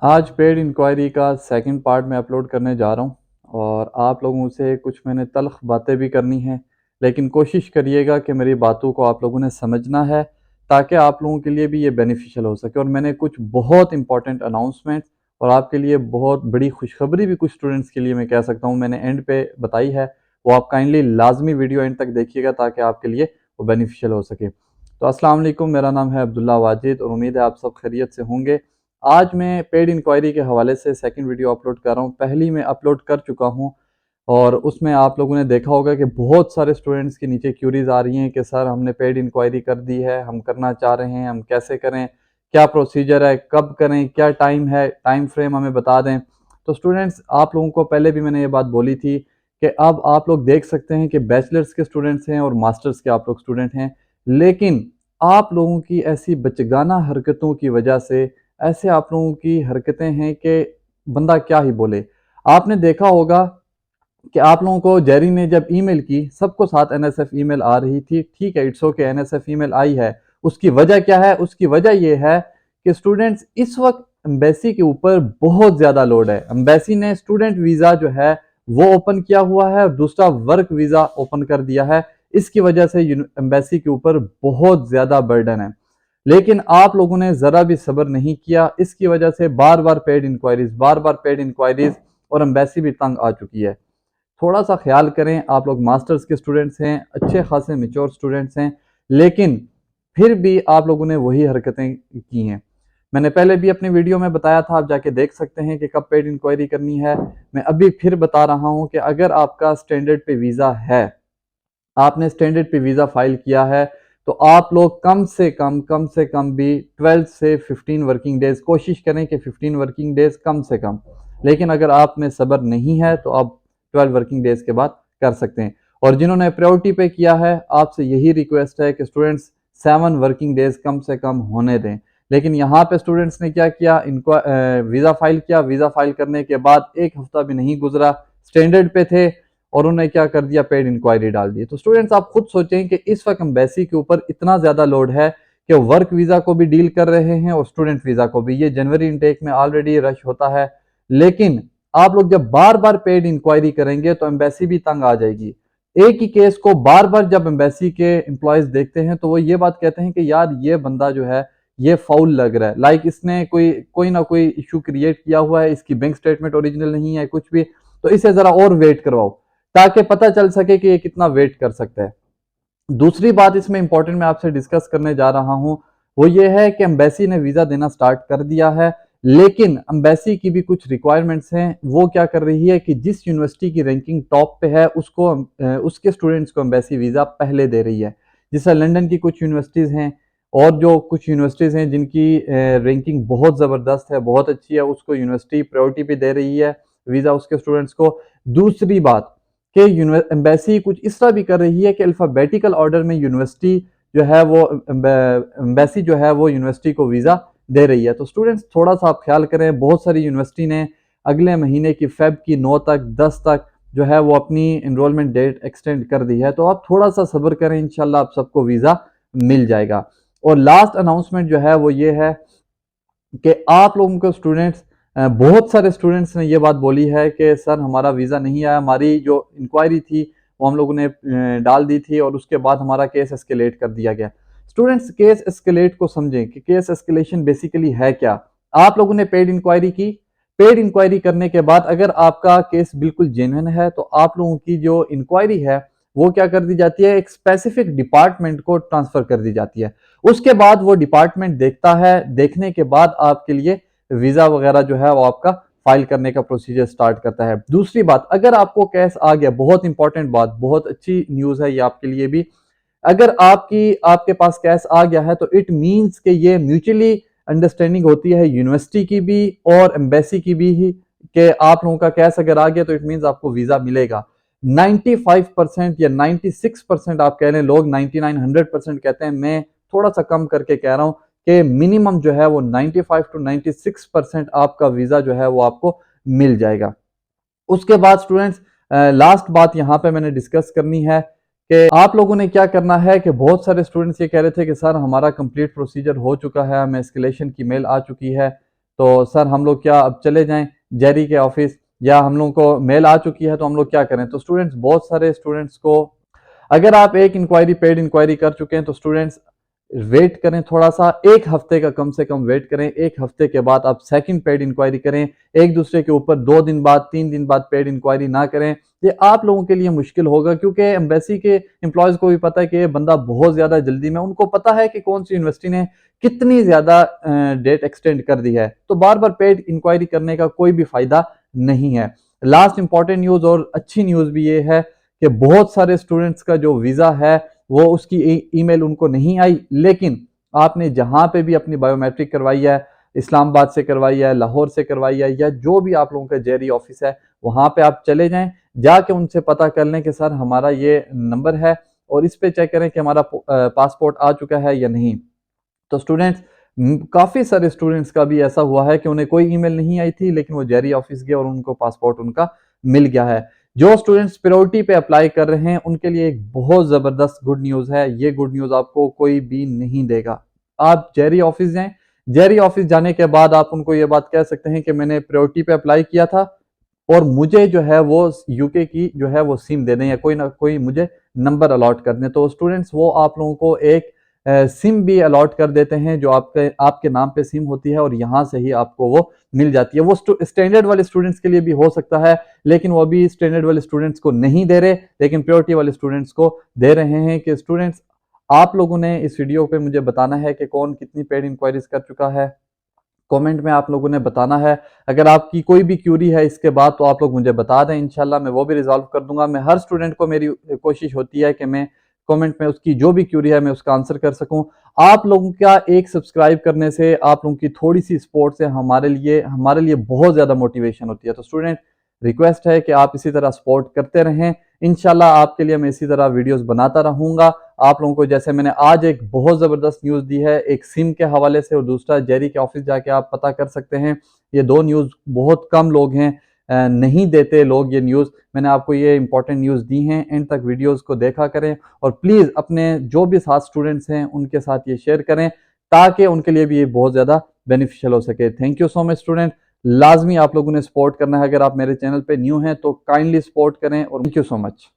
आज paid inquiry का second part मैं अपलोड करने जा रहा हूँ और आप लोगों से कुछ मैंने तल्ख़ बातें भी करनी हैं, लेकिन कोशिश करिएगा कि मेरी बातों को आप लोगों ने समझना है ताकि आप लोगों के लिए भी ये बेनिफिशियल हो सके। और मैंने कुछ बहुत इंपॉर्टेंट अनाउंसमेंट और आपके लिए बहुत बड़ी खुशखबरी भी कुछ स्टूडेंट्स के लिए मैं कह सकता हूँ मैंने एंड पे बताई है। वो आप काइंडली लाजमी वीडियो एंड तक देखिएगा ताकि आपके लिए वो बेनिफिशियल हो सके। तो अस्सलाम वालेकुम, मेरा नाम है अब्दुल्ला वाजिद और उम्मीद है आप सब खैरियत से होंगे। आज मैं पेड इंक्वायरी के हवाले से सेकंड वीडियो अपलोड कर रहा हूँ। पहली मैं अपलोड कर चुका हूँ और उसमें आप लोगों ने देखा होगा कि बहुत सारे स्टूडेंट्स के नीचे क्यूरीज आ रही हैं कि सर हमने पेड इंक्वायरी कर दी है, हम करना चाह रहे हैं, हम कैसे करें, क्या प्रोसीजर है, कब करें, क्या टाइम है, टाइम फ्रेम हमें बता दें। तो स्टूडेंट्स, आप लोगों को पहले भी मैंने ये बात बोली थी कि अब आप लोग देख सकते हैं कि बैचलर्स के स्टूडेंट्स हैं और मास्टर्स के आप लोग स्टूडेंट हैं, लेकिन आप लोगों की ऐसी बचगाना हरकतों की वजह से ऐसे आप लोगों की हरकतें हैं कि बंदा क्या ही बोले। आपने देखा होगा कि आप लोगों को जेरी ने जब ईमेल की, सबको साथ एनएसएफ ईमेल आ रही थी, ठीक है, इट्स ओके, एनएसएफ ईमेल आई है। उसकी वजह क्या है? उसकी वजह यह है कि स्टूडेंट्स इस वक्त एम्बेसी के ऊपर बहुत ज्यादा लोड है। एम्बेसी ने स्टूडेंट वीजा जो है वो ओपन किया हुआ है और दूसरा वर्क वीजा ओपन कर दिया है। इसकी वजह से एम्बेसी के ऊपर बहुत ज्यादा बर्डन है, लेकिन आप लोगों ने जरा भी सब्र नहीं किया। इसकी वजह से बार बार पेड इंक्वायरीज और एम्बेसी भी तंग आ चुकी है। थोड़ा सा ख्याल करें, आप लोग मास्टर्स के स्टूडेंट्स हैं, अच्छे खासे मेच्योर स्टूडेंट्स हैं, लेकिन फिर भी आप लोगों ने वही हरकतें की हैं। मैंने पहले भी अपनी वीडियो में बताया था, आप जाके देख सकते हैं कि कब पेड इंक्वायरी करनी है। मैं अभी फिर बता रहा हूं कि अगर आपका स्टैंडर्ड पे वीज़ा है, आपने स्टैंडर्ड पे वीज़ा फाइल किया है, तो आप लोग कम से कम भी 12 से 15 वर्किंग डेज कोशिश करें कि 15 वर्किंग डेज कम से कम। लेकिन अगर आप में सब्र नहीं है तो आप 12 वर्किंग डेज के बाद कर सकते हैं। और जिन्होंने प्रायोरिटी पे किया है, आपसे यही रिक्वेस्ट है कि स्टूडेंट्स 7 वर्किंग डेज कम से कम होने दें। लेकिन यहाँ पे स्टूडेंट्स ने क्या किया, इनको वीज़ा फाइल किया, वीज़ा फाइल करने के बाद एक हफ्ता भी नहीं गुजरा, स्टैंडर्ड पे थे और उन्होंने क्या कर दिया, पेड इंक्वायरी डाल दी। तो स्टूडेंट्स, आप खुद सोचें कि इस वक्त एम्बेसी के ऊपर इतना ज्यादा लोड है कि वर्क वीजा को भी डील कर रहे हैं और स्टूडेंट वीजा को भी। ये जनवरी इनटेक में ऑलरेडी रश होता है, लेकिन आप लोग जब बार बार पेड इंक्वायरी करेंगे तो एम्बेसी भी तंग आ जाएगी। एक ही केस को बार बार जब एम्बेसी के एम्प्लॉयज देखते हैं तो वो ये बात कहते हैं कि यार ये बंदा जो है ये फाउल लग रहा है, लाइक इसने कोई कोई ना कोई इशू क्रिएट किया हुआ है, इसकी बैंक स्टेटमेंट ओरिजिनल नहीं है, कुछ भी, तो इसे जरा और वेट करवाओ ताकि पता चल सके कि ये कितना वेट कर सकता है। दूसरी बात इसमें इंपॉर्टेंट मैं आपसे डिस्कस करने जा रहा हूं, वो ये है कि एम्बेसी ने वीजा देना स्टार्ट कर दिया है, लेकिन एम्बेसी की भी कुछ रिक्वायरमेंट्स हैं। वो क्या कर रही है कि जिस यूनिवर्सिटी की रैंकिंग टॉप पे है उसको उसके स्टूडेंट्स को एम्बेसी वीजा पहले दे रही है। जैसे लंदन की कुछ यूनिवर्सिटीज हैं और जो कुछ यूनिवर्सिटीज हैं जिनकी रैंकिंग बहुत जबरदस्त है, बहुत अच्छी है, उसको यूनिवर्सिटी प्रायोरिटी पे दे रही है वीजा उसके स्टूडेंट्स को। दूसरी बात कि एम्बेसी कुछ इस तरह भी कर रही है कि अल्फ़ाबेटिकल ऑर्डर में यूनिवर्सिटी जो है वो एम्बेसी जो है वो यूनिवर्सिटी को वीज़ा दे रही है। तो स्टूडेंट्स, थोड़ा सा आप ख्याल करें। बहुत सारी यूनिवर्सिटी ने अगले महीने की फेब की 9 तक 10 तक जो है वो अपनी इनरोलमेंट डेट एक्सटेंड कर दी है, तो आप थोड़ा सा सब्र करें, इंशाल्लाह आप सबको वीज़ा मिल जाएगा। और लास्ट अनाउंसमेंट जो है वो ये है कि आप लोगों को स्टूडेंट्स, बहुत सारे स्टूडेंट्स ने ये बात बोली है कि सर हमारा वीज़ा नहीं आया, हमारी जो इंक्वायरी थी वो हम लोगों ने डाल दी थी और उसके बाद हमारा केस एस्केलेट कर दिया गया। स्टूडेंट्स, केस एस्केलेट को समझें कि केस एस्केलेशन बेसिकली है क्या। आप लोगों ने पेड इंक्वायरी की, पेड इंक्वायरी करने के बाद अगर आपका केस बिल्कुल जेन्युइन है तो आप लोगों की जो इंक्वायरी है वो क्या कर दी जाती है, एक स्पेसिफिक डिपार्टमेंट को ट्रांसफर कर दी जाती है। उसके बाद वो डिपार्टमेंट देखता है, देखने के बाद आपके लिए वीजा वगैरह जो है वो आपका फाइल करने का प्रोसीजर स्टार्ट करता है। दूसरी बात, अगर आपको केस आ गया, बहुत इंपॉर्टेंट बात, बहुत अच्छी न्यूज है ये आपके लिए भी, अगर आपके पास कैश आ गया है तो इट मींस कि ये म्यूचुअली अंडरस्टैंडिंग होती है यूनिवर्सिटी की भी और एम्बेसी की भी ही कि आप लोगों का कैश अगर आ गया तो इट मींस आपको वीजा मिलेगा। 95% या 96% आप कह लें, लोग 99-100% कहते हैं, मैं थोड़ा सा कम करके कह रहा हूं कि मिनिमम जो है वो 95 to 96% आपका वीजा जो है वो आपको मिल जाएगा। उसके बाद स्टूडेंट्स, लास्ट बात यहाँ पे मैंने डिस्कस करनी है कि आप लोगों ने क्या करना है कि बहुत सारे स्टूडेंट्स ये कह रहे थे कि सर हमारा कंप्लीट प्रोसीजर हो चुका है, हमें एस्केलेशन की मेल आ चुकी है। तो सर हम लोग क्या अब चले जाएं जेरी के ऑफिस, या हम लोग को मेल आ चुकी है तो हम लोग क्या करें? तो स्टूडेंट्स, बहुत सारे स्टूडेंट्स को, अगर आप एक इंक्वायरी, पेड इंक्वायरी कर चुके हैं तो स्टूडेंट्स वेट करें थोड़ा सा, एक हफ्ते का कम से कम वेट करें। एक हफ्ते के बाद आप सेकंड पेड इंक्वायरी करें। एक दूसरे के ऊपर 2 दिन बाद, 3 दिन बाद पेड इंक्वायरी ना करें। ये आप लोगों के लिए मुश्किल होगा, क्योंकि एम्बेसी के एम्प्लॉयज को भी पता है कि ये बंदा बहुत ज्यादा जल्दी में, उनको पता है कि कौन सी यूनिवर्सिटी ने कितनी ज्यादा डेट एक्सटेंड कर दी है, तो बार बार पेड इंक्वायरी करने का कोई भी फायदा नहीं है। लास्ट इंपॉर्टेंट न्यूज और अच्छी न्यूज भी ये है कि बहुत सारे स्टूडेंट्स का जो वीजा है वो उसकी ईमेल उनको नहीं आई, लेकिन आपने जहां पे भी अपनी बायोमेट्रिक करवाई है, इस्लामाबाद से करवाई है, लाहौर से करवाई है, या जो भी आप लोगों का जेरी ऑफिस है, वहां पे आप चले जाएं, जाके उनसे पता कर लें कि सर हमारा ये नंबर है, और इस पे चेक करें कि हमारा पासपोर्ट आ चुका है या नहीं। तो स्टूडेंट्स, काफी सारे स्टूडेंट्स का भी ऐसा हुआ है कि उन्हें कोई ईमेल नहीं आई थी, लेकिन वो जेरी ऑफिस गए और उनको पासपोर्ट उनका मिल गया है। जो स्टूडेंट्स प्रायोरिटी पे अप्लाई कर रहे हैं उनके लिए एक बहुत जबरदस्त गुड न्यूज है। ये गुड न्यूज आपको कोई भी नहीं देगा। आप जेरी ऑफिस जाएं, जेरी ऑफिस जाने के बाद आप उनको ये बात कह सकते हैं कि मैंने प्रायोरिटी पे अप्लाई किया था और मुझे जो है वो यूके की जो है वो सिम दे दें, या कोई ना कोई मुझे नंबर अलॉट कर दें। तो स्टूडेंट्स, वो आप लोगों को एक सिम भी अलॉट कर देते हैं, जो आपके आपके नाम पे सिम होती है, और यहाँ से ही आपको वो मिल जाती है। वो स्टैंडर्ड वाले स्टूडेंट्स के लिए भी हो सकता है, लेकिन वो भी स्टैंडर्ड वाले स्टूडेंट्स को नहीं दे रहे, लेकिन प्योरिटी वाले स्टूडेंट्स को दे रहे हैं। कि स्टूडेंट्स, आप लोगों ने इस वीडियो पे मुझे बताना है कि कौन कितनी पेड इंक्वायरीज कर चुका है। कमेंट में आप लोगों ने बताना है। अगर आपकी कोई भी क्यूरी है इसके बाद तो आप लोग मुझे बता दें, इंशाल्लाह मैं वो भी रिजॉल्व कर दूंगा। मैं हर स्टूडेंट को, मेरी कोशिश होती है कि मैं कमेंट में उसकी जो भी क्यूरी है मैं उसका आंसर कर सकूं। आप लोगों का एक सब्सक्राइब करने से, आप लोगों की थोड़ी सी सपोर्ट से हमारे लिए बहुत ज्यादा मोटिवेशन होती है। तो स्टूडेंट, रिक्वेस्ट है कि आप इसी तरह सपोर्ट करते रहें। इंशाल्लाह आपके लिए मैं इसी तरह वीडियोस बनाता रहूंगा। आप लोगों को, जैसे मैंने आज एक बहुत ज़बरदस्त न्यूज़ दी है, एक सिम के हवाले से, और दूसरा जेरी के ऑफिस जाके आप पता कर सकते हैं। ये दो न्यूज़ बहुत कम लोग हैं, नहीं देते लोग ये न्यूज़। मैंने आपको ये इंपॉर्टेंट न्यूज़ दी हैं, एंड तक वीडियोज़ को देखा करें, और प्लीज़ अपने जो भी साथ स्टूडेंट्स हैं उनके साथ ये शेयर करें, ताकि उनके लिए भी ये बहुत ज़्यादा बेनिफिशियल हो सके। Thank you so much student. लाजमी आप लोगों ने सपोर्ट करना है। अगर आप मेरे चैनल पे न्यू हैं तो काइंडली सपोर्ट करें, और थैंक यू सो मच।